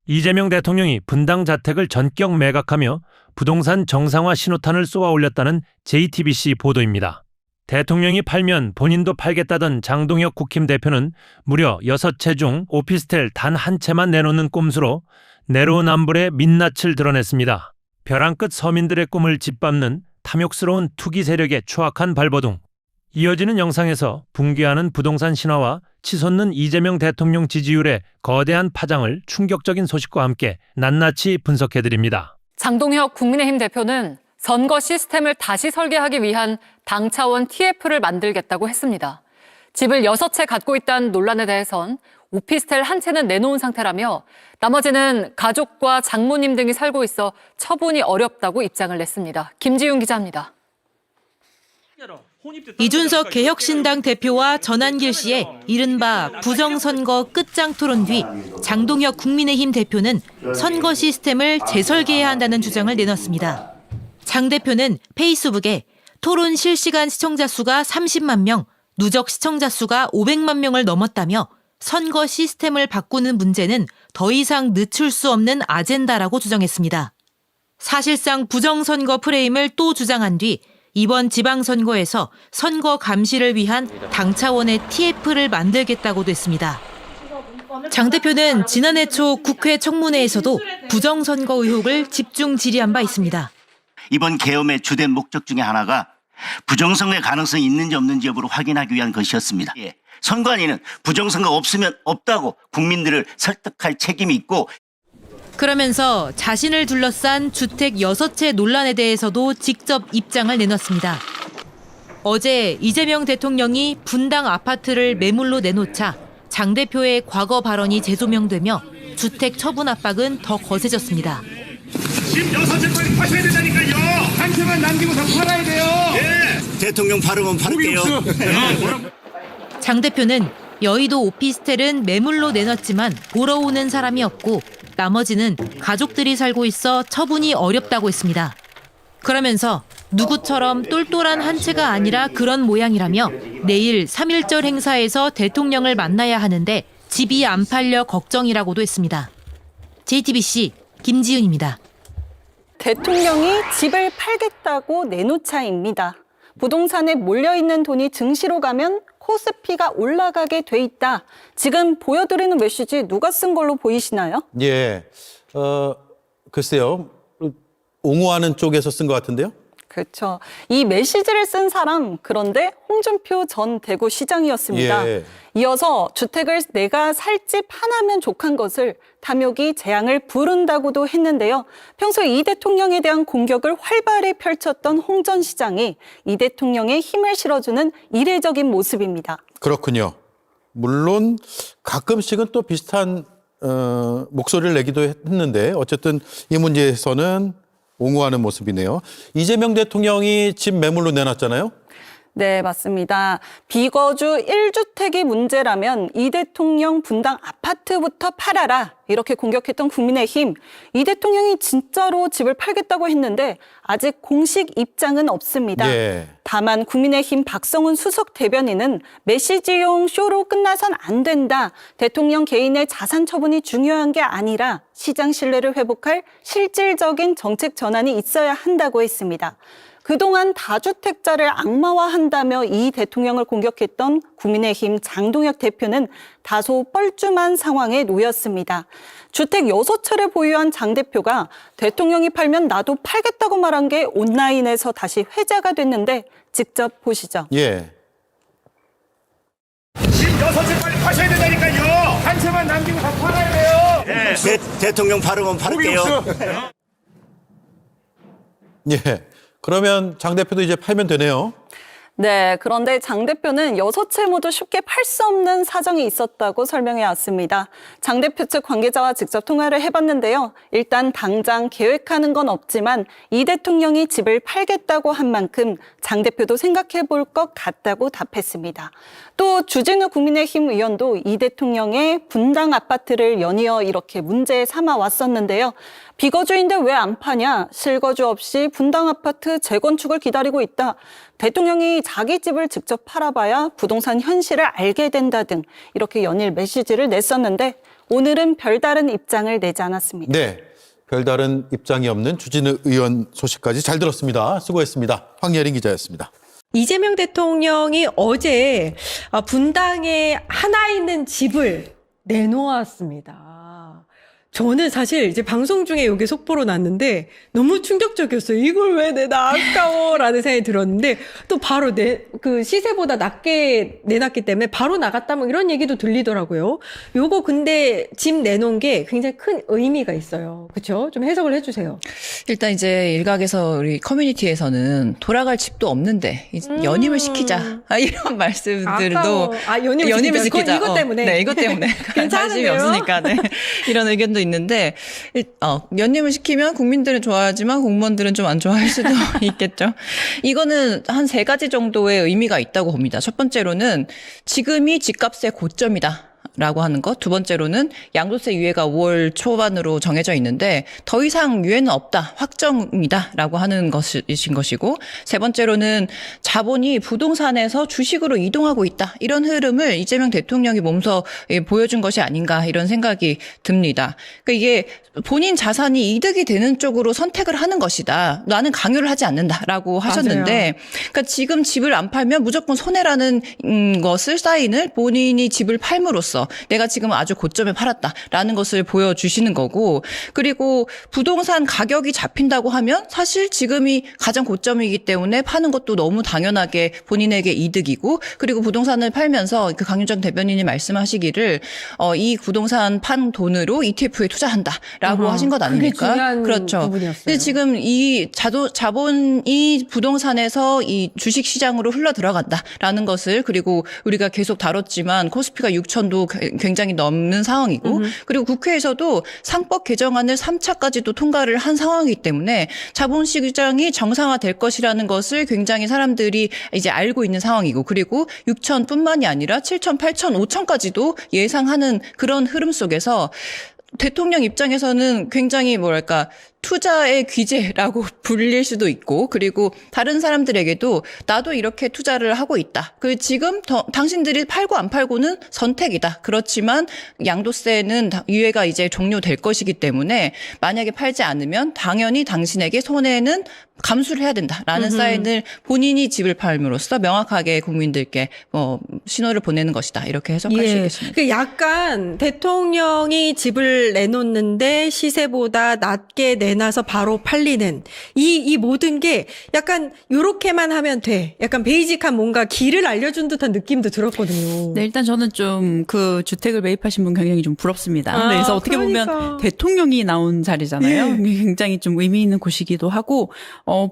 이재명 대통령이 분당 자택을 전격 매각하며 부동산 정상화 신호탄을 쏘아 올렸다는 JTBC 보도입니다. 대통령이 팔면 본인도 팔겠다던 장동혁 국힘 대표는 무려 6채 중 오피스텔 단 한 채만 내놓는 꼼수로 내로남불의 민낯을 드러냈습니다. 벼랑 끝 서민들의 꿈을 짓밟는 탐욕스러운 투기 세력의 추악한 발버둥. 이어지는 영상에서 붕괴하는 부동산 신화와 치솟는 이재명 대통령 지지율의 거대한 파장을 충격적인 소식과 함께 낱낱이 분석해드립니다. 장동혁 국민의힘 대표는 선거 시스템을 다시 설계하기 위한 당 차원 TF를 만들겠다고 했습니다. 집을 6채 갖고 있다는 논란에 대해선 오피스텔 한 채는 내놓은 상태라며 나머지는 가족과 장모님 등이 살고 있어 처분이 어렵다고 입장을 냈습니다. 김지윤 기자입니다. 이준석 개혁신당 대표와 전한길 씨의 이른바 부정선거 끝장 토론 뒤 장동혁 국민의힘 대표는 선거 시스템을 재설계해야 한다는 주장을 내놨습니다. 장 대표는 페이스북에 토론 실시간 시청자 수가 30만 명, 누적 시청자 수가 500만 명을 넘었다며 선거 시스템을 바꾸는 문제는 더 이상 늦출 수 없는 아젠다라고 주장했습니다. 사실상 부정선거 프레임을 또 주장한 뒤 이번 지방선거에서 선거 감시를 위한 당 차원의 TF를 만들겠다고도 했습니다. 장 대표는 지난해 초 국회 청문회에서도 부정선거 의혹을 집중 질의한 바 있습니다. 이번 계엄의 주된 목적 중에 하나가 부정선거의 가능성이 있는지 없는지 여부를 확인하기 위한 것이었습니다. 선관위는 부정선거가 없으면 없다고 국민들을 설득할 책임이 있고, 그러면서 자신을 둘러싼 주택 6채 논란에 대해서도 직접 입장을 내놨습니다. 어제 이재명 대통령이 분당 아파트를 매물로 내놓자 장 대표의 과거 발언이 재조명되며 주택 처분 압박은 더 거세졌습니다. 집 6채 빨리 파셔야 된다니까요. 한 채만 남기고 다 팔아야 돼요. 네. 대통령 팔으면 팔을게요. 장 대표는 여의도 오피스텔은 매물로 내놨지만 보러 오는 사람이 없고 나머지는 가족들이 살고 있어 처분이 어렵다고 했습니다. 그러면서 누구처럼 똘똘한 한 채가 아니라 그런 모양이라며 내일 3.1절 행사에서 대통령을 만나야 하는데 집이 안 팔려 걱정이라고도 했습니다. JTBC 김지윤입니다. 대통령이 집을 팔겠다고 내놓자입니다. 부동산에 몰려있는 돈이 증시로 가면 코스피가 올라가게 돼 있다. 지금 보여드리는 메시지 누가 쓴 걸로 보이시나요? 예, 글쎄요. 옹호하는 쪽에서 쓴 것 같은데요? 그렇죠. 이 메시지를 쓴 사람, 그런데 홍준표 전 대구시장이었습니다. 예. 이어서 주택을 내가 살 집 하나면 족한 것을 탐욕이 재앙을 부른다고도 했는데요. 평소에 이 대통령에 대한 공격을 활발히 펼쳤던 홍 전 시장이 이 대통령의 힘을 실어주는 이례적인 모습입니다. 그렇군요. 물론 가끔씩은 또 비슷한 목소리를 내기도 했는데 어쨌든 이 문제에서는 옹호하는 모습이네요. 이재명 대통령이 집 매물로 내놨잖아요. 네, 맞습니다. 비거주 1주택이 문제라면 이 대통령 분당 아파트부터 팔아라. 이렇게 공격했던 국민의힘. 이 대통령이 진짜로 집을 팔겠다고 했는데 아직 공식 입장은 없습니다. 예. 다만 국민의힘 박성훈 수석 대변인은 메시지용 쇼로 끝나선 안 된다. 대통령 개인의 자산 처분이 중요한 게 아니라 시장 신뢰를 회복할 실질적인 정책 전환이 있어야 한다고 했습니다. 그동안 다주택자를 악마화한다며 이 대통령을 공격했던 국민의힘 장동혁 대표는 다소 뻘쭘한 상황에 놓였습니다. 주택 6채를 보유한 장 대표가 대통령이 팔면 나도 팔겠다고 말한 게 온라인에서 다시 회자가 됐는데 직접 보시죠. 예. 집 6채 빨리 파셔야 된다니까요. 한 채만 남기고 다 팔아야 돼요. 네. 대통령 팔으면 팔을게요. 예. 그러면 장 대표도 이제 팔면 되네요. 네, 그런데 장 대표는 6채 모두 쉽게 팔 수 없는 사정이 있었다고 설명해 왔습니다. 장 대표 측 관계자와 직접 통화를 해봤는데요. 일단 당장 계획하는 건 없지만 이 대통령이 집을 팔겠다고 한 만큼 장 대표도 생각해 볼 것 같다고 답했습니다. 또 주진우 국민의힘 의원도 이 대통령의 분당 아파트를 연이어 이렇게 문제 삼아 왔었는데요. 비거주인데 왜 안 파냐? 실거주 없이 분당 아파트 재건축을 기다리고 있다. 대통령이 자기 집을 직접 팔아봐야 부동산 현실을 알게 된다 등 이렇게 연일 메시지를 냈었는데 오늘은 별다른 입장을 내지 않았습니다. 네, 별다른 입장이 없는 추진우 의원 소식까지 잘 들었습니다. 수고했습니다. 황예린 기자였습니다. 이재명 대통령이 어제 분당에 하나 있는 집을 내놓았습니다. 저는 사실 이제 방송 중에 이게 속보로 났는데 너무 충격적이었어요. 이걸 왜 내놔 아까워라는 생각이 들었는데 또 바로 그 시세보다 낮게 내놨기 때문에 바로 나갔다 뭐 이런 얘기도 들리더라고요. 요거 근데 집 내놓은 게 굉장히 큰 의미가 있어요. 그렇죠? 좀 해석을 해주세요. 일단 이제 일각에서 우리 커뮤니티에서는 돌아갈 집도 없는데 연임을 시키자 이런 말씀들도 연임을 시키자. 이것 때문에. 네, 이것 때문에 관심이 없으니까 네. 이런 의견도 있는데 연임을 시키면 국민들은 좋아하지만 공무원들은 좀 안 좋아할 수도 있겠죠. 이거는 한 3가지 정도의 의미가 있다고 봅니다. 첫 번째로는 지금이 집값의 고점이다. 라고 하는 것. 두 번째로는 양도세 유예가 5월 초반으로 정해져 있는데 더 이상 유예는 없다. 확정이다. 라고 하는 것이신 것이고 세 번째로는 자본이 부동산에서 주식으로 이동하고 있다. 이런 흐름을 이재명 대통령이 몸소 보여준 것이 아닌가 이런 생각이 듭니다. 그러니까 이게 본인 자산이 이득이 되는 쪽으로 선택을 하는 것이다. 나는 강요를 하지 않는다라고 하셨는데 그러니까 지금 집을 안 팔면 무조건 손해라는 것을 사인을 본인이 집을 팔므로써 내가 지금 아주 고점에 팔았다라는 것을 보여주시는 거고 그리고 부동산 가격이 잡힌다고 하면 사실 지금이 가장 고점이기 때문에 파는 것도 너무 당연하게 본인에게 이득이고 그리고 부동산을 팔면서 그 강윤정 대변인이 말씀하시기를 이 부동산 판 돈으로 ETF에 투자한다라고 하신 것 아닙니까? 그게 중요한 그렇죠. 부분이었어요. 근데 지금 이 자본이 부동산에서 이 주식 시장으로 흘러 들어간다라는 것을 그리고 우리가 계속 다뤘지만 코스피가 6천도 굉장히 넘는 상황이고 그리고 국회에서도 상법 개정안을 3차까지도 통과를 한 상황이기 때문에 자본시장이 정상화될 것이라는 것을 굉장히 사람들이 이제 알고 있는 상황이고 그리고 6천뿐만이 아니라 7천, 8천, 5천까지도 예상하는 그런 흐름 속에서 대통령 입장에서는 굉장히 뭐랄까 투자의 귀재라고 불릴 수도 있고 그리고 다른 사람들에게도 나도 이렇게 투자를 하고 있다. 지금 당신들이 팔고 안 팔고는 선택이다. 그렇지만 양도세는 유예가 이제 종료될 것이기 때문에 만약에 팔지 않으면 당연히 당신에게 손해는 감수를 해야 된다라는 사인을 본인이 집을 팔므로써 명확하게 국민들께 신호를 보내는 것이다. 이렇게 해석할 수 있겠습니다. 약간 대통령이 집을 내놓는데 시세보다 낮게 내놔서 바로 팔리는 이 모든 게 약간 요렇게만 하면 돼. 약간 베이직한 뭔가 길을 알려준 듯한 느낌도 들었거든요. 네, 일단 저는 좀 그 주택을 매입하신 분 굉장히 좀 부럽습니다. 그래서 어떻게 보면 대통령이 나온 자리잖아요. 네. 굉장히 좀 의미 있는 곳이기도 하고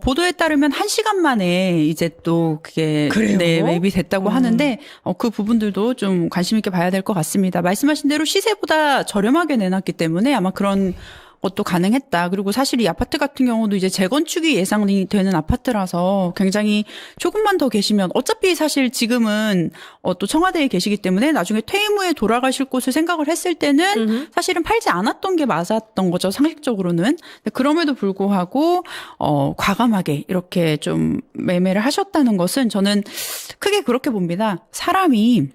보도에 따르면 1시간 만에 이제 또 그게 네, 매입이 됐다고 하는데 그 부분들도 좀 관심 있게 봐야 될 것 같습니다. 말씀하신 대로 시세보다 저렴하게 내놨기 때문에 아마 그런 것도 가능했다. 그리고 사실 이 아파트 같은 경우도 이제 재건축이 예상이 되는 아파트라서 굉장히 조금만 더 계시면 어차피 사실 지금은 또 청와대에 계시기 때문에 나중에 퇴임 후에 돌아가실 곳을 생각을 했을 때는 사실은 팔지 않았던 게 맞았던 거죠. 상식적으로는. 그럼에도 불구하고 과감하게 이렇게 좀 매매를 하셨다는 것은 저는 크게 그렇게 봅니다. 사람이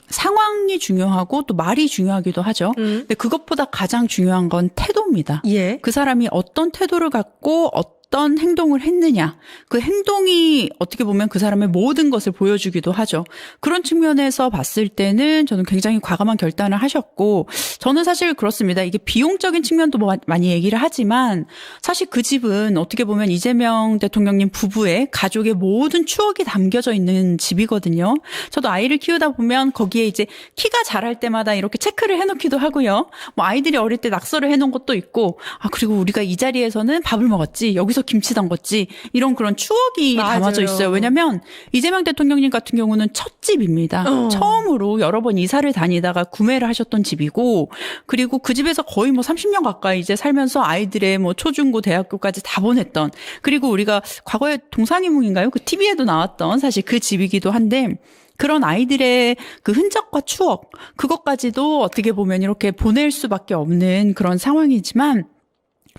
상황이 중요하고 또 말이 중요하기도 하죠. 근데 그것보다 가장 중요한 건 태도입니다. 예. 그 사람이 어떤 태도를 갖고 어떤 행동을 했느냐. 그 행동이 어떻게 보면 그 사람의 모든 것을 보여주기도 하죠. 그런 측면에서 봤을 때는 저는 굉장히 과감한 결단을 하셨고 저는 사실 그렇습니다. 이게 비용적인 측면도 많이 얘기를 하지만 사실 그 집은 어떻게 보면 이재명 대통령님 부부의 가족의 모든 추억이 담겨져 있는 집이거든요. 저도 아이를 키우다 보면 거기에 이제 키가 자랄 때마다 이렇게 체크를 해놓기도 하고요. 뭐 아이들이 어릴 때 낙서를 해놓은 것도 있고 그리고 우리가 이 자리에서는 밥을 먹었지. 여기서 김치 담궜지 이런 그런 추억이 담아져 있어요. 왜냐하면 이재명 대통령님 같은 경우는 첫 집입니다. 처음으로 여러 번 이사를 다니다가 구매를 하셨던 집이고 그리고 그 집에서 거의 뭐 30년 가까이 이제 살면서 아이들의 뭐 초중고 대학교까지 다 보냈던 그리고 우리가 과거에 동상이몽인가요? 그 TV에도 나왔던 사실 그 집이기도 한데 그런 아이들의 그 흔적과 추억 그것까지도 어떻게 보면 이렇게 보낼 수밖에 없는 그런 상황이지만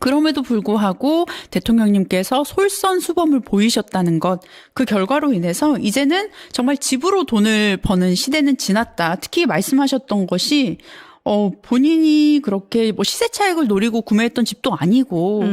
그럼에도 불구하고 대통령님께서 솔선수범을 보이셨다는 것, 그 결과로 인해서 이제는 정말 집으로 돈을 버는 시대는 지났다. 특히 말씀하셨던 것이 본인이 그렇게 뭐 시세 차익을 노리고 구매했던 집도 아니고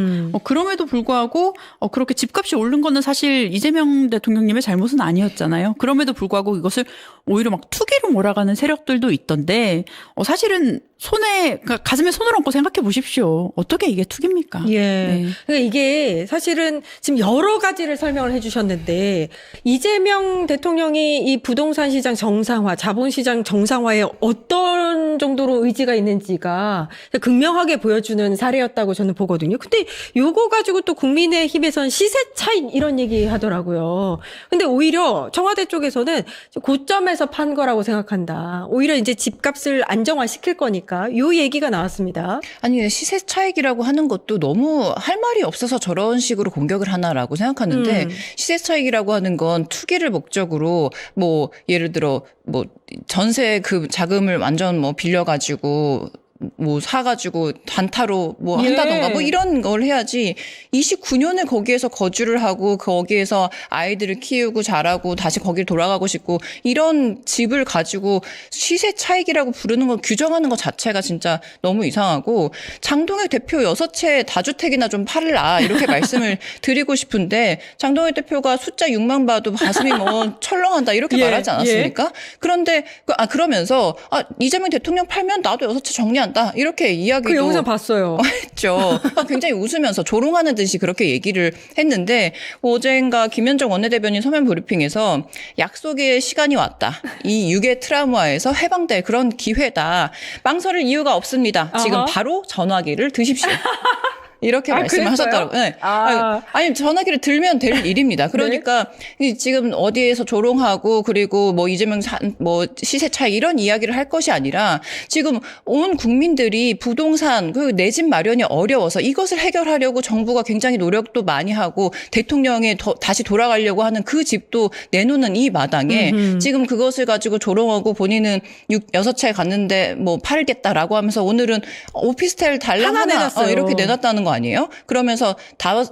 그럼에도 불구하고 그렇게 집값이 오른 거는 사실 이재명 대통령님의 잘못은 아니었잖아요. 그럼에도 불구하고 이것을 오히려 막 투기로 몰아가는 세력들도 있던데 사실은 그러니까 가슴에 손을 얹고 생각해 보십시오. 어떻게 이게 투기입니까? 예. 네. 그러니까 이게 사실은 지금 여러 가지를 설명을 해주셨는데 이재명 대통령이 이 부동산 시장 정상화, 자본시장 정상화에 어떤 정도로 의지가 있는지가 극명하게 보여주는 사례였다고 저는 보거든요. 근데 요거 가지고 또 국민의힘에선 시세 차익 이런 얘기 하더라고요. 근데 오히려 청와대 쪽에서는 고점에서 판 거라고 생각한다. 오히려 이제 집값을 안정화시킬 거니까 요 얘기가 나왔습니다. 아니 시세 차익이라고 하는 것도 너무 할 말이 없어서 저런 식으로 공격을 하나라고 생각하는데 시세 차익이라고 하는 건 투기를 목적으로 뭐 예를 들어 뭐 전세 그 자금을 완전 뭐 빌려가지고 뭐 사가지고 단타로 뭐 한다던가 뭐 이런 걸 해야지 29년을 거기에서 거주를 하고 거기에서 아이들을 키우고 자라고 다시 거기를 돌아가고 싶고 이런 집을 가지고 시세 차익이라고 부르는 걸 규정하는 것 자체가 진짜 너무 이상하고 장동혁 대표 6채 다주택이나 좀 팔라 이렇게 말씀을 드리고 싶은데 장동혁 대표가 숫자 6만 봐도 가슴이 뭐 철렁한다 이렇게 말하지 않았습니까? 그런데 그러면서 이재명 대통령 팔면 나도 6채 정리한다. 이렇게 이야기도 그 영상 봤어요. 했죠. 굉장히 웃으면서 조롱하는 듯이 그렇게 얘기를 했는데 어젠가 김현정 원내대변인 서면 브리핑에서 약속의 시간이 왔다. 이 6의 트라우마에서 해방될 그런 기회다. 망설일 이유가 없습니다. 지금 바로 전화기를 드십시오. 이렇게 말씀을 하셨더라고요. 네. 아니 전화기를 들면 될 일입니다. 그러니까 지금 어디에서 조롱하고 그리고 뭐 이재명 뭐 시세 차익 이런 이야기를 할 것이 아니라 지금 온 국민들이 부동산 그 내 집 마련이 어려워서 이것을 해결하려고 정부가 굉장히 노력도 많이 하고 대통령에 다시 돌아가려고 하는 그 집도 내놓는 이 마당에 지금 그것을 가지고 조롱하고 본인은 6채 갔는데 뭐 팔겠다라고 하면서 오늘은 오피스텔 달랑 하나 이렇게 내놨다는 거 아니에요? 그러면서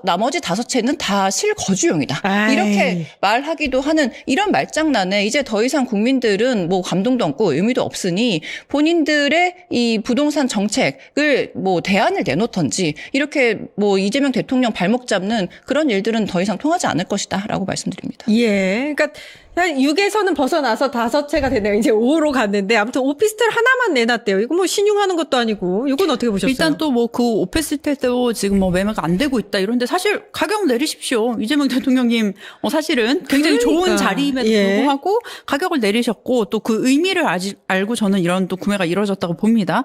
나머지 5채는 다 실거주용이다. 이렇게 말하기도 하는 이런 말장난에 이제 더 이상 국민들은 뭐 감동도 없고 의미도 없으니 본인들의 이 부동산 정책을 뭐 대안을 내놓던지 이렇게 뭐 이재명 대통령 발목 잡는 그런 일들은 더 이상 통하지 않을 것이다라고 말씀드립니다. 예. 그러니까 6에서는 벗어나서 5채가 되네요. 이제 5로 갔는데 아무튼 오피스텔 하나만 내놨대요. 이거 뭐 신용하는 것도 아니고 이건 어떻게 보셨어요? 일단 또 뭐 그 오피스텔도 지금 뭐 매매가 안 되고 있다 이런데 사실 가격 내리십시오. 이재명 대통령님 사실은 굉장히 좋은 자리임에도 불구하고 가격을 내리셨고 또 그 의미를 알고 저는 이런 또 구매가 이루어졌다고 봅니다.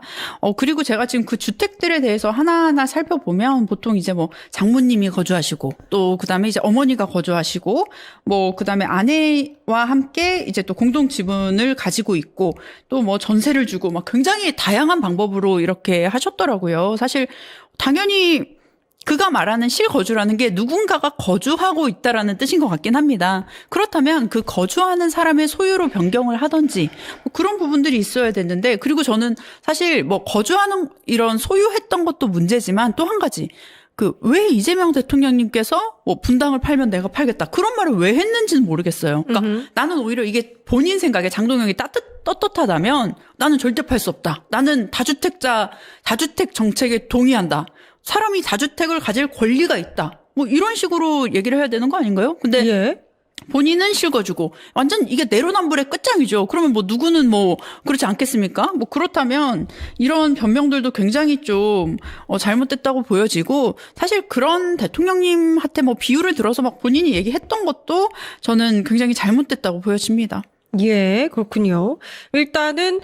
그리고 제가 지금 그 주택들에 대해서 하나하나 살펴보면 보통 이제 뭐 장모님이 거주하시고 또 그다음에 이제 어머니가 거주하시고 뭐 그다음에 아내와 함께 이제 또 공동 지분을 가지고 있고 또 뭐 전세를 주고 막 굉장히 다양한 방법으로 이렇게 하셨더라고요. 사실 당연히 그가 말하는 실거주라는 게 누군가가 거주하고 있다라는 뜻인 것 같긴 합니다. 그렇다면 그 거주하는 사람의 소유로 변경을 하든지 뭐 그런 부분들이 있어야 되는데 그리고 저는 사실 뭐 거주하는 이런 소유했던 것도 문제지만 또 한 가지 왜 이재명 대통령님께서 뭐 분당을 팔면 내가 팔겠다. 그런 말을 왜 했는지는 모르겠어요. 그러니까 나는 오히려 이게 본인 생각에 장동혁이 떳떳하다면 나는 절대 팔 수 없다. 나는 다주택 정책에 동의한다. 사람이 다주택을 가질 권리가 있다. 뭐 이런 식으로 얘기를 해야 되는 거 아닌가요? 근데 본인은 실거주고 완전 이게 내로남불의 끝장이죠. 그러면 뭐 누구는 뭐 그렇지 않겠습니까? 뭐 그렇다면 이런 변명들도 굉장히 좀 잘못됐다고 보여지고 사실 그런 대통령님한테 뭐 비유를 들어서 막 본인이 얘기했던 것도 저는 굉장히 잘못됐다고 보여집니다. 예, 그렇군요. 일단은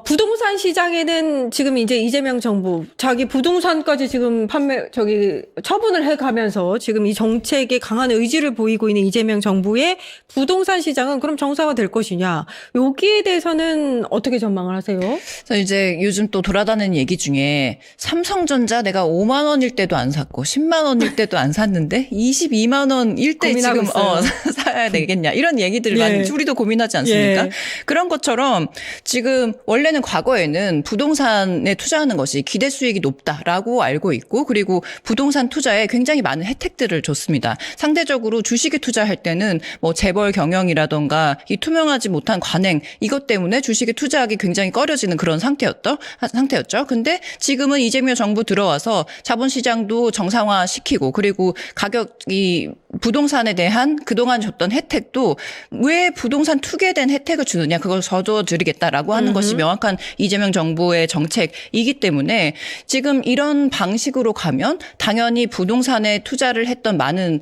부동산 시장에는 지금 이제 이재명 정부 자기 부동산까지 지금 처분을 해가면서 지금 이 정책에 강한 의지를 보이고 있는 이재명 정부의 부동산 시장은 그럼 정상화 될 것이냐? 여기에 대해서는 어떻게 전망을 하세요? 그래서 이제 요즘 또 돌아다니는 얘기 중에 삼성전자 내가 5만 원일 때도 안 샀고 10만 원일 때도 안 샀는데 22만 원일 때 지금 사야 되겠냐 이런 얘기들 많이 우리도 고민하지 않습니까? 그런 것처럼 지금 지금 원래는 과거에는 부동산에 투자하는 것이 기대 수익이 높다라고 알고 있고 그리고 부동산 투자에 굉장히 많은 혜택들을 줬습니다. 상대적으로 주식에 투자할 때는 뭐 재벌 경영이라던가 이 투명하지 못한 관행 이것 때문에 주식에 투자하기 굉장히 꺼려지는 그런 상태였죠. 근데 지금은 이재명 정부 들어와서 자본시장도 정상화시키고 그리고 가격이 부동산에 대한 그동안 줬던 혜택도 왜 부동산 투기에 대한 혜택을 주느냐 그걸 져줘드리겠다라고 하는 것이 명확한 이재명 정부의 정책이기 때문에 지금 이런 방식으로 가면 당연히 부동산에 투자를 했던 많은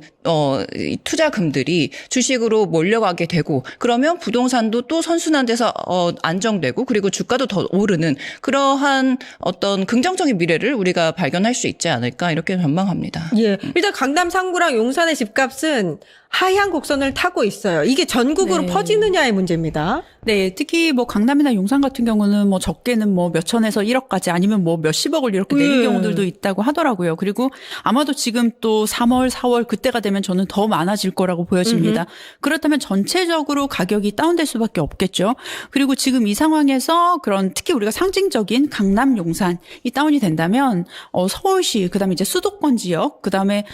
투자금들이 주식으로 몰려가게 되고 그러면 부동산도 또 선순환 돼서 안정되고 그리고 주가도 더 오르는 그러한 어떤 긍정적인 미래를 우리가 발견할 수 있지 않을까 이렇게 전망합니다. 예. 일단 강남 3구랑 용산의 집값은 하향 곡선을 타고 있어요. 이게 전국으로 네. 퍼지느냐의 문제입니다. 네, 특히 뭐 강남이나 용산 같은 경우는 뭐 적게는 뭐 몇천에서 1억까지 아니면 뭐 몇십억을 이렇게 내린 경우들도 있다고 하더라고요. 그리고 아마도 지금 또 3월, 4월 그때가 되면 저는 더 많아질 거라고 보여집니다. 그렇다면 전체적으로 가격이 다운될 수밖에 없겠죠. 그리고 지금 이 상황에서 그런 특히 우리가 상징적인 강남, 용산 이 다운이 된다면 서울시 그다음에 이제 수도권 지역 그다음에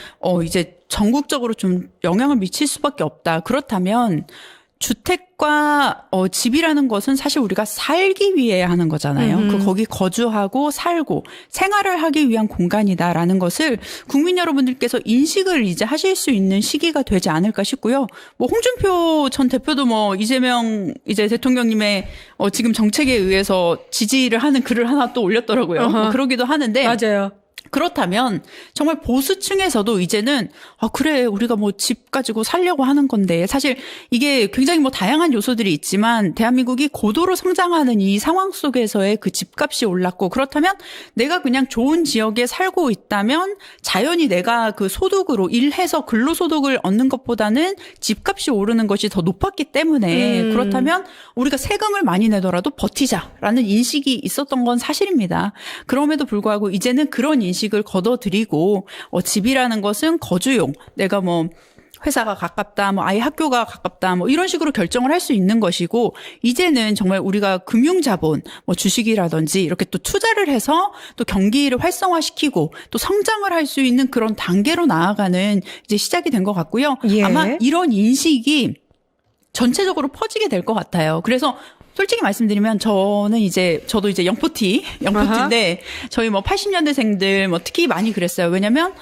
이제 전국적으로 좀 영향을 미칠 수밖에 없다. 그렇다면 주택과 집이라는 것은 사실 우리가 살기 위해 하는 거잖아요. 거기 거주하고 살고 생활을 하기 위한 공간이다라는 것을 국민 여러분들께서 인식을 이제 하실 수 있는 시기가 되지 않을까 싶고요. 뭐 홍준표 전 대표도 뭐 이재명 이제 대통령님의 지금 정책에 의해서 지지를 하는 글을 하나 또 올렸더라고요. 뭐 그러기도 하는데 맞아요. 그렇다면 정말 보수층에서도 이제는 그래 우리가 뭐 집 가지고 살려고 하는 건데 사실 이게 굉장히 뭐 다양한 요소들이 있지만 대한민국이 고도로 성장하는 이 상황 속에서의 그 집값이 올랐고 그렇다면 내가 그냥 좋은 지역에 살고 있다면 자연히 내가 그 소득으로 일해서 근로소득을 얻는 것보다는 집값이 오르는 것이 더 높았기 때문에 그렇다면 우리가 세금을 많이 내더라도 버티자라는 인식이 있었던 건 사실입니다. 그럼에도 불구하고 이제는 그런 인식을 걷어들이고 집이라는 것은 거주용 내가 뭐 회사가 가깝다, 뭐 아이 학교가 가깝다, 뭐 이런 식으로 결정을 할 수 있는 것이고 이제는 정말 우리가 금융자본, 뭐 주식이라든지 이렇게 또 투자를 해서 또 경기를 활성화시키고 또 성장을 할 수 있는 그런 단계로 나아가는 이제 시작이 된 것 같고요. 예. 아마 이런 인식이 전체적으로 퍼지게 될 것 같아요. 그래서 솔직히 말씀드리면 저도 이제 영포티인데 저희 뭐 80년대생들 뭐 특히 많이 그랬어요. 왜냐면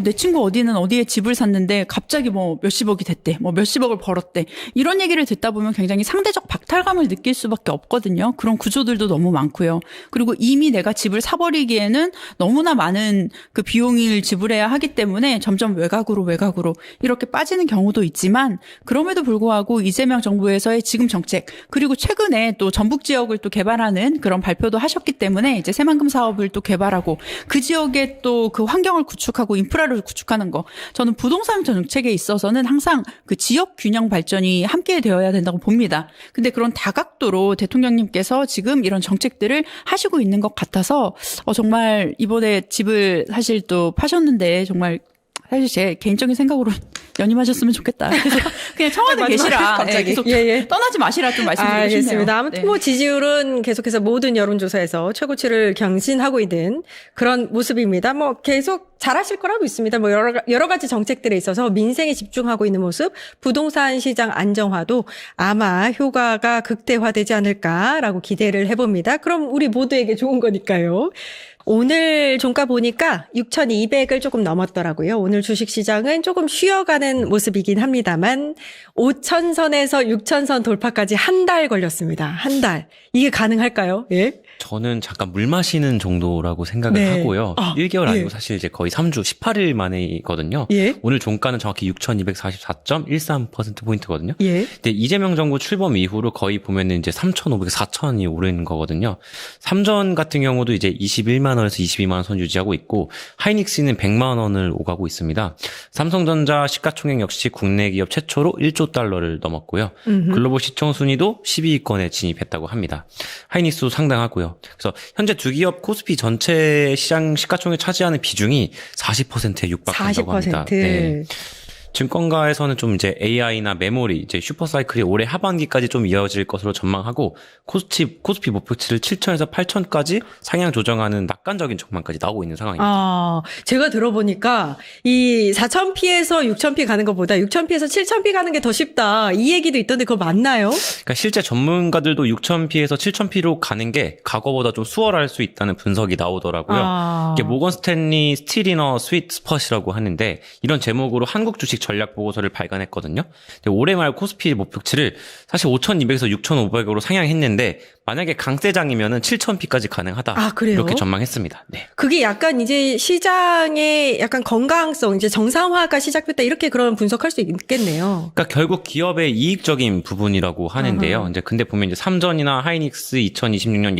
내 친구 어디에 집을 샀는데 갑자기 뭐 몇십억이 됐대. 뭐 몇십억을 벌었대. 이런 얘기를 듣다 보면 굉장히 상대적 박탈감을 느낄 수밖에 없거든요. 그런 구조들도 너무 많고요. 그리고 이미 내가 집을 사버리기에는 너무나 많은 그 비용을 지불해야 하기 때문에 점점 외곽으로 이렇게 빠지는 경우도 있지만 그럼에도 불구하고 이재명 정부에서의 지금 정책 그리고 최근에 또 전북 지역을 또 개발하는 그런 발표도 하셨기 때문에 이제 새만금 사업을 또 개발하고 그 지역에 또 그 환경을 구축하고 인프라를 구축하는 거. 저는 부동산 정책에 있어서는 항상 그 지역 균형 발전이 함께 되어야 된다고 봅니다. 근데 그런 다각도로 대통령님께서 지금 이런 정책들을 하시고 있는 것 같아서 정말 이번에 집을 사실 또 파셨는데 정말 사실 제 개인적인 생각으로 연임하셨으면 좋겠다. 그래서 그냥 청와대 계시라. 갑자기. 계속 예. 떠나지 마시라 좀 말씀드리고 싶네요. 알겠습니다. 아무튼 뭐 지지율은 계속해서 모든 여론조사에서 최고치를 경신하고 있는 그런 모습입니다. 뭐 계속 잘하실 거라고 믿습니다. 뭐 여러 가지 정책들에 있어서 민생에 집중하고 있는 모습, 부동산 시장 안정화도 아마 효과가 극대화되지 않을까라고 기대를 해봅니다. 그럼 우리 모두에게 좋은 거니까요. 오늘 종가 보니까 6,200을 조금 넘었더라고요. 오늘 주식시장은 조금 쉬어가는 모습이긴 합니다만 5,000선에서 6,000선 돌파까지 한 달 걸렸습니다. 한 달. 이게 가능할까요? 예? 저는 잠깐 물 마시는 정도라고 생각을 네. 하고요. 1개월 아니고 사실 이제 거의 3주 18일 만에거든요. 예? 오늘 종가는 정확히 6,244.13%포인트거든요. 예? 근데 이재명 정부 출범 이후로 거의 보면은 이제 3,500, 4,000이 오르는 거거든요. 삼전 같은 경우도 이제 21만 원에서 22만 원 선 유지하고 있고 하이닉스는 100만 원을 오가고 있습니다. 삼성전자 시가총액 역시 국내 기업 최초로 1조 달러를 넘었고요. 글로벌 시총 순위도 10위권에 진입했다고 합니다. 하이닉스도 상당하고요. 그래서 현재 두 기업 코스피 전체 시장 시가총액 차지하는 비중이 40%에 육박한다고 합니다. 40%. 네. 증권가에서는 좀 이제 AI나 메모리, 이제 슈퍼사이클이 올해 하반기까지 좀 이어질 것으로 전망하고 코스피 목표치를 7천에서 8천까지 상향 조정하는 낙관적인 전망까지 나오고 있는 상황입니다. 제가 들어보니까 이 4,000P에서 6,000P 가는 것보다 6,000P에서 7,000P 가는 게 더 쉽다. 이 얘기도 있던데 그거 맞나요? 그러니까 실제 전문가들도 6,000P에서 7,000P로 가는 게 과거보다 좀 수월할 수 있다는 분석이 나오더라고요. 이게 모건 스탠리 스틸이너 스윗 스팟이라고 하는데 이런 제목으로 한국 주식 전략 보고서를 발간했거든요. 올해 말 코스피 목표치를 사실 5,200에서 6,500으로 상향했는데 만약에 강세장이면은 7,000P까지 가능하다. 그래요? 이렇게 전망했습니다. 네. 그게 약간 이제 시장의 약간 건강성, 이제 정상화가 시작됐다 이렇게 그런 분석할 수 있겠네요. 그러니까 결국 기업의 이익적인 부분이라고 하는데요. 이제 근데 보면 이제 삼전이나 하이닉스 2026년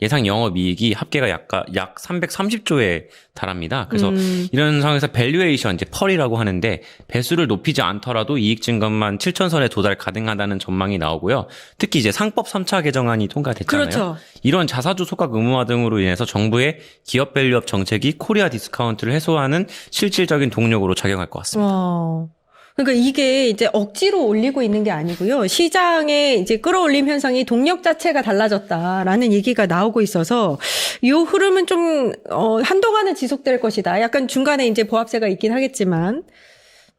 예상 영업이익이 합계가 약 330조에 달합니다. 그래서 이런 상황에서 밸류에이션, 이제 펄이라고 하는데 배수를 높이지 않더라도 이익 증가만 7,000선에 도달 가능하다는 전망이 나오고요. 특히 이제 상법 3차 개정안이 통과됐잖아요. 그렇죠. 이런 자사주 소각 의무화 등으로 인해서 정부의 기업 밸류업 정책이 코리아 디스카운트를 해소하는 실질적인 동력으로 작용할 것 같습니다. 그러니까 이게 이제 억지로 올리고 있는 게 아니고요. 시장에 이제 끌어올림 현상이 동력 자체가 달라졌다라는 얘기가 나오고 있어서 이 흐름은 좀 한동안은 지속될 것이다. 약간 중간에 이제 보합세가 있긴 하겠지만.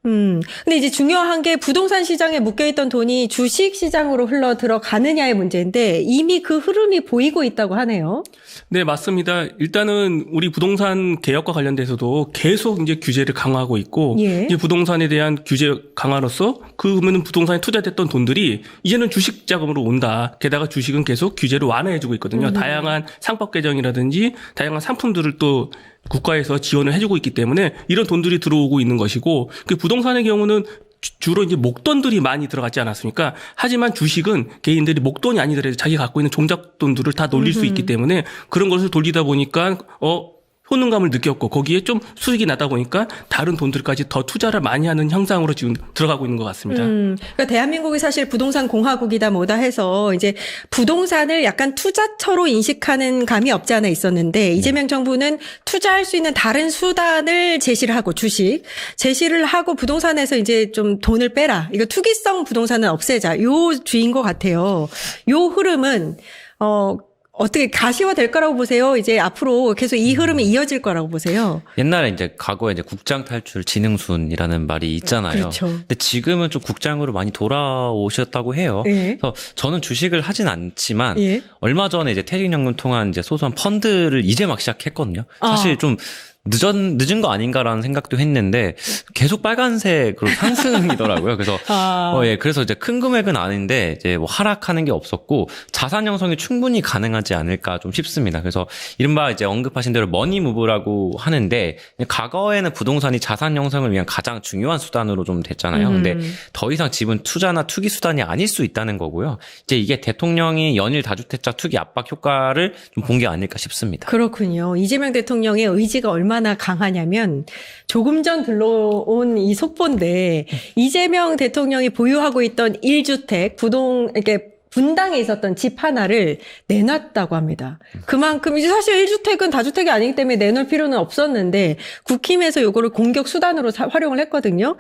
근데 이제 중요한 게 부동산 시장에 묶여있던 돈이 주식 시장으로 흘러 들어가느냐의 문제인데 이미 그 흐름이 보이고 있다고 하네요. 네, 맞습니다. 일단은 우리 부동산 개혁과 관련돼서도 계속 이제 규제를 강화하고 있고, 이제 부동산에 대한 규제 강화로서 그러면 부동산에 투자됐던 돈들이 이제는 주식 자금으로 온다. 게다가 주식은 계속 규제를 완화해주고 있거든요. 다양한 상법 개정이라든지 다양한 상품들을 또 국가에서 지원을 해주고 있기 때문에 이런 돈들이 들어오고 있는 것이고, 그 부동산의 경우는 주로 이제 목돈들이 많이 들어갔지 않았습니까? 하지만 주식은 개인들이 목돈이 아니더라도 자기가 갖고 있는 종잣돈들을 다 돌릴 수 있기 때문에 그런 것을 돌리다 보니까 효능감을 느꼈고 거기에 좀 수익이 나다 보니까 다른 돈들까지 더 투자를 많이 하는 형상으로 지금 들어가고 있는 것 같습니다. 그러니까 대한민국이 사실 부동산 공화국이다 뭐다 해서 이제 부동산을 약간 투자처로 인식하는 감이 없지 않아 있었는데 이재명 정부는 투자할 수 있는 다른 수단을 제시를 하고 주식 제시를 하고 부동산에서 이제 좀 돈을 빼라. 이거 투기성 부동산은 없애자. 요 주인 것 같아요. 요 흐름은 어떻게 가시화 될 거라고 보세요? 이제 앞으로 계속 이 흐름이 이어질 거라고 보세요? 옛날에 이제 과거에 이제 국장 탈출 진흥순이라는 말이 있잖아요. 그렇죠. 근데 지금은 좀 국장으로 많이 돌아오셨다고 해요. 그래서 저는 주식을 하진 않지만 얼마 전에 이제 퇴직연금 통한 이제 소소한 펀드를 이제 막 시작했거든요. 사실 좀 늦은 거 아닌가라는 생각도 했는데 계속 빨간색으로 상승이더라고요. 그래서 그래서 이제 큰 금액은 아닌데 이제 뭐 하락하는 게 없었고 자산 형성이 충분히 가능하지 않을까 좀 싶습니다. 그래서 이른바 이제 언급하신 대로 머니 무브라고 하는데 과거에는 부동산이 자산 형성을 위한 가장 중요한 수단으로 좀 됐잖아요. 근데 더 이상 집은 투자나 투기 수단이 아닐 수 있다는 거고요. 이제 이게 대통령이 연일 다주택자 투기 압박 효과를 좀 본 게 아닐까 싶습니다. 그렇군요. 이재명 대통령의 의지가 얼마나 강하냐면 조금 전 들러온 이 속보인데 이재명 대통령이 보유하고 있던 1주택 이렇게 분당에 있었던 집 하나를 내놨다고 합니다. 그만큼 이제 사실 1주택은 다주택이 아니기 때문에 내놓을 필요는 없었는데 국힘에서 요거를 공격 수단으로 활용을 했거든요.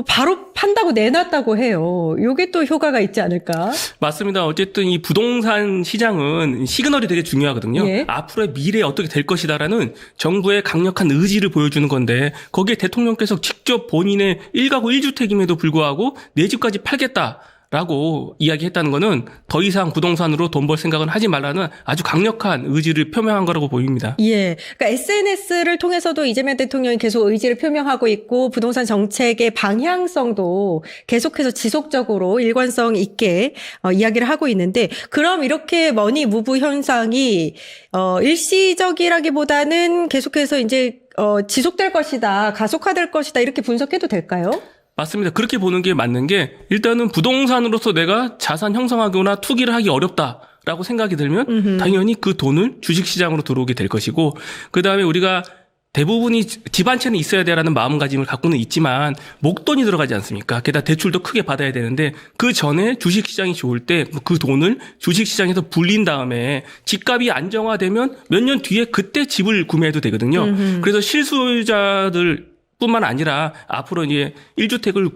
바로 판다고 내놨다고 해요. 요게 또 효과가 있지 않을까? 맞습니다. 어쨌든 이 부동산 시장은 시그널이 되게 중요하거든요. 앞으로의 미래에 어떻게 될 것이다라는 정부의 강력한 의지를 보여주는 건데 거기에 대통령께서 직접 본인의 1가구 1주택임에도 불구하고 내 집까지 팔겠다. 라고 이야기했다는 거는 더 이상 부동산으로 돈 벌 생각은 하지 말라는 아주 강력한 의지를 표명한 거라고 보입니다. 그러니까 SNS를 통해서도 이재명 대통령이 계속 의지를 표명하고 있고 부동산 정책의 방향성도 계속해서 지속적으로 일관성 있게 이야기를 하고 있는데 그럼 이렇게 머니 무브 현상이 일시적이라기보다는 계속해서 이제 지속될 것이다, 가속화될 것이다 이렇게 분석해도 될까요? 맞습니다. 그렇게 보는 게 맞는 게 일단은 부동산으로서 내가 자산 형성하거나 투기를 하기 어렵다라고 생각이 들면 당연히 그 돈을 주식시장으로 들어오게 될 것이고 그다음에 우리가 대부분이 집 한 채는 있어야 돼라는 마음가짐을 갖고는 있지만 목돈이 들어가지 않습니까? 게다가 대출도 크게 받아야 되는데 그 전에 주식시장이 좋을 때 그 돈을 주식시장에서 불린 다음에 집값이 안정화되면 몇 년 뒤에 그때 집을 구매해도 되거든요. 그래서 실수요자들 뿐만 아니라 앞으로 이제 1주택을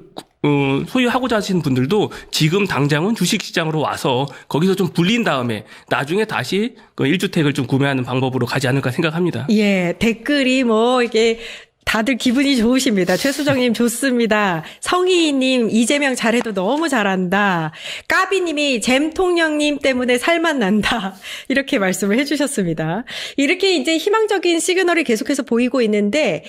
소유하고자 하시는 분들도 지금 당장은 주식시장으로 와서 거기서 좀 불린 다음에 나중에 다시 그 1주택을 좀 구매하는 방법으로 가지 않을까 생각합니다. 예, 댓글이 뭐 이게 다들 기분이 좋으십니다. 최수정님 좋습니다. 성희님 이재명 잘해도 너무 잘한다. 까비님이 잼통령님 때문에 살만 난다. 이렇게 말씀을 해주셨습니다. 이렇게 이제 희망적인 시그널이 계속해서 보이고 있는데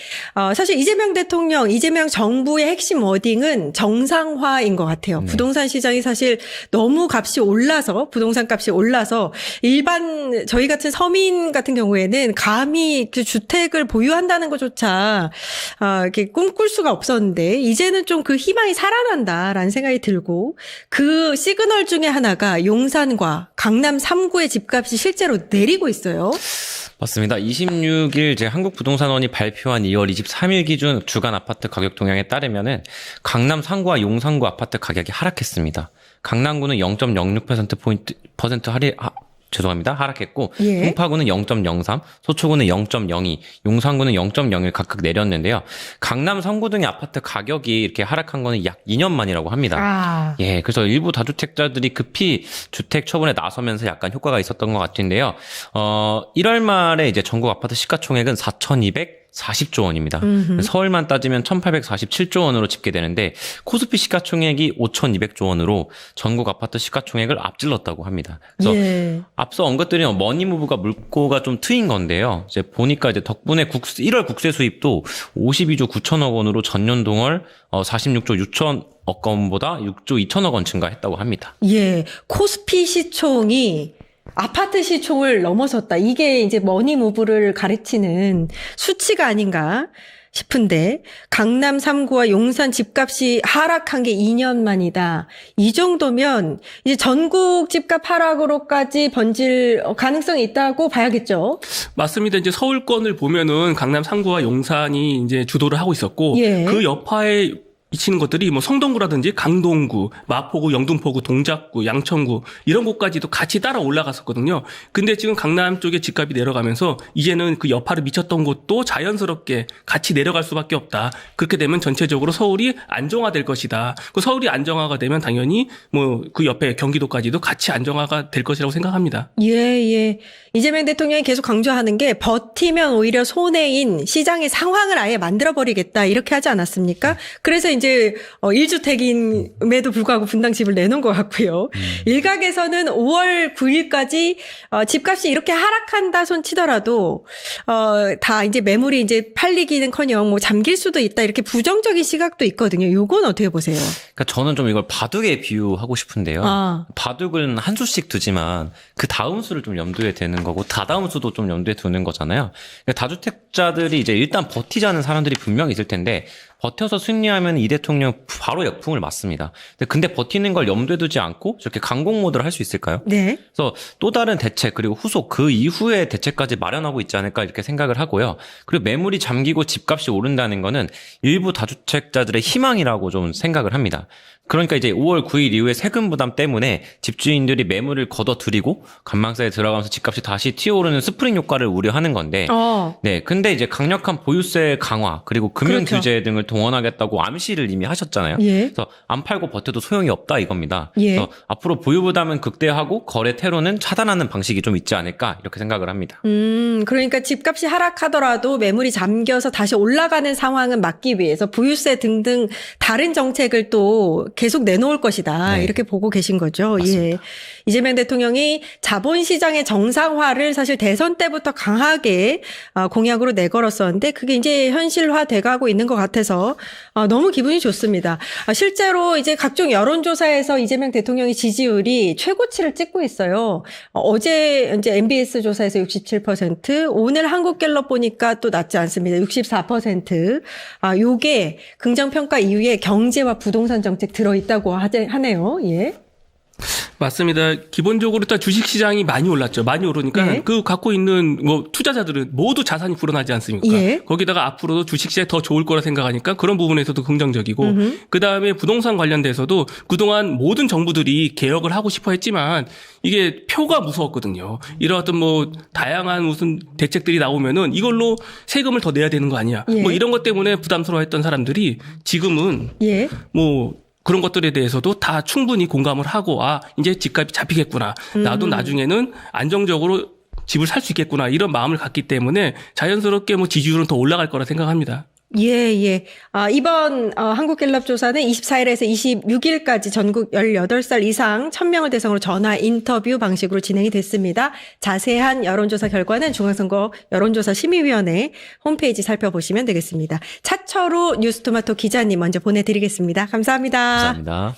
사실 이재명 대통령, 이재명 정부의 핵심 워딩은 정상화인 것 같아요. 부동산 시장이 사실 너무 값이 올라서 부동산 값이 올라서 일반 저희 같은 서민 같은 경우에는 감히 그 주택을 보유한다는 것조차 이렇게 꿈꿀 수가 없었는데 이제는 좀 그 희망이 살아난다라는 생각이 들고 그 시그널 중에 하나가 용산과 강남 3구의 집값이 실제로 내리고 있어요. 맞습니다. 26일 한국부동산원이 발표한 2월 23일 기준 주간 아파트 가격 동향에 따르면은 강남 3구와 용산구 아파트 가격이 하락했습니다. 강남구는 0.06%포인트 하락했고 송파구는 0.03, 소초구는 0.02, 용산구는 0.01 각각 내렸는데요. 강남 3구 등의 아파트 가격이 이렇게 하락한 거는 약 2년 만이라고 합니다. 예, 그래서 일부 다주택자들이 급히 주택 처분에 나서면서 약간 효과가 있었던 것 같은데요. 1월 말에 이제 전국 아파트 시가총액은 4,240조 원입니다. 서울만 따지면 1,847조 원으로 집계되는데 코스피 시가총액이 5,200조 원으로 전국 아파트 시가총액을 앞질렀다고 합니다. 그래서 앞서 언급드린 머니무브가 물꼬가 좀 트인 건데요. 이제 보니까 이제 덕분에 1월 국세 수입도 52조 9천억 원으로 전년 동월 46조 6천억 원보다 6조 2천억 원 증가했다고 합니다. 예, 코스피 시총이 아파트 시총을 넘어섰다. 이게 이제 머니무브를 가르치는 수치가 아닌가 싶은데 강남 3구와 용산 집값이 하락한 게 2년 만이다. 이 정도면 이제 전국 집값 하락으로까지 번질 가능성이 있다고 봐야겠죠. 맞습니다. 이제 서울권을 보면은 강남 3구와 용산이 이제 주도를 하고 있었고 그 여파에 미치는 것들이 뭐 성동구라든지 강동구, 마포구, 영등포구, 동작구, 양천구 이런 곳까지도 같이 따라 올라갔었거든요. 근데 지금 강남 쪽에 집값이 내려가면서 이제는 그 여파를 미쳤던 곳도 자연스럽게 같이 내려갈 수밖에 없다. 그렇게 되면 전체적으로 서울이 안정화될 것이다. 그 서울이 안정화가 되면 당연히 뭐 그 옆에 경기도까지도 같이 안정화가 될 것이라고 생각합니다. 예. 이재명 대통령이 계속 강조하는 게 버티면 오히려 손해인 시장의 상황을 아예 만들어버리겠다 이렇게 하지 않았습니까? 그래서 이제 1주택임에도 불구하고 분당집을 내놓은 것 같고요. 일각에서는 5월 9일까지 집값이 이렇게 하락한다 손 치더라도 다 이제 매물이 이제 팔리기는커녕 뭐 잠길 수도 있다 이렇게 부정적인 시각도 있거든요. 요건 어떻게 보세요? 그러니까 저는 좀 이걸 바둑에 비유하고 싶은데요. 바둑은 한 수씩 두지만 그 다음 수를 좀 염두에 두는 거고 다다음 수도 좀 염두에 두는 거잖아요. 그러니까 다주택자들이 이제 일단 버티자는 사람들이 분명히 있을 텐데 버텨서 승리하면 이 대통령 바로 역풍을 맞습니다. 근데 버티는 걸 염두에 두지 않고 저렇게 강공 모드를 할 수 있을까요? 네. 그래서 또 다른 대책 그리고 후속 그 이후의 대책까지 마련하고 있지 않을까 이렇게 생각을 하고요. 그리고 매물이 잠기고 집값이 오른다는 거는 일부 다주택자들의 희망이라고 좀 생각을 합니다. 그러니까 이제 5월 9일 이후에 세금 부담 때문에 집주인들이 매물을 걷어들이고 관망세에 들어가면서 집값이 다시 튀어오르는 스프링 효과를 우려하는 건데 네, 근데 이제 강력한 보유세 강화 그리고 금융 규제 등을 동원하겠다고 암시를 이미 하셨잖아요. 그래서 안 팔고 버텨도 소용이 없다 이겁니다. 그래서 앞으로 보유 부담은 극대화하고 거래 테러는 차단하는 방식이 좀 있지 않을까 이렇게 생각을 합니다. 그러니까 집값이 하락하더라도 매물이 잠겨서 다시 올라가는 상황은 막기 위해서 보유세 등등 다른 정책을 또 계속 내놓을 것이다. 이렇게 보고 계신 거죠. 예. 이재명 대통령이 자본시장의 정상화를 사실 대선 때부터 강하게 공약으로 내걸었었는데 그게 이제 현실화 돼가고 있는 것 같아서 너무 기분이 좋습니다. 실제로 이제 각종 여론조사에서 이재명 대통령의 지지율이 최고치를 찍고 있어요. 어제 이제 MBS 조사에서 67%, 오늘 한국갤럽 보니까 또 낮지 않습니다. 64%. 요게 긍정평가 이후에 경제와 부동산 정책 들어있다고 하네요. 예. 맞습니다. 기본적으로 일단 주식시장이 많이 올랐죠. 많이 오르니까 네. 그 갖고 있는 뭐 투자자들은 모두 자산이 불어나지 않습니까? 예. 거기다가 앞으로도 주식시장이 더 좋을 거라 생각하니까 그런 부분에서도 긍정적이고 그다음에 부동산 관련돼서도 그동안 모든 정부들이 개혁을 하고 싶어 했지만 이게 표가 무서웠거든요. 이런 어떤 뭐 다양한 무슨 대책들이 나오면은 이걸로 세금을 더 내야 되는 거 아니야. 예. 뭐 이런 것 때문에 부담스러워했던 사람들이 지금은 예. 뭐 그런 것들에 대해서도 다 충분히 공감을 하고 이제 집값이 잡히겠구나. 나도 나중에는 안정적으로 집을 살 수 있겠구나. 이런 마음을 갖기 때문에 자연스럽게 뭐 지지율은 더 올라갈 거라 생각합니다. 예. 이번 한국갤럽 조사는 24일에서 26일까지 전국 18살 이상 1000명을 대상으로 전화 인터뷰 방식으로 진행이 됐습니다. 자세한 여론조사 결과는 중앙선거 여론조사 심의위원회 홈페이지 살펴보시면 되겠습니다. 차철우 뉴스토마토 기자님 먼저 보내드리겠습니다. 감사합니다. 감사합니다.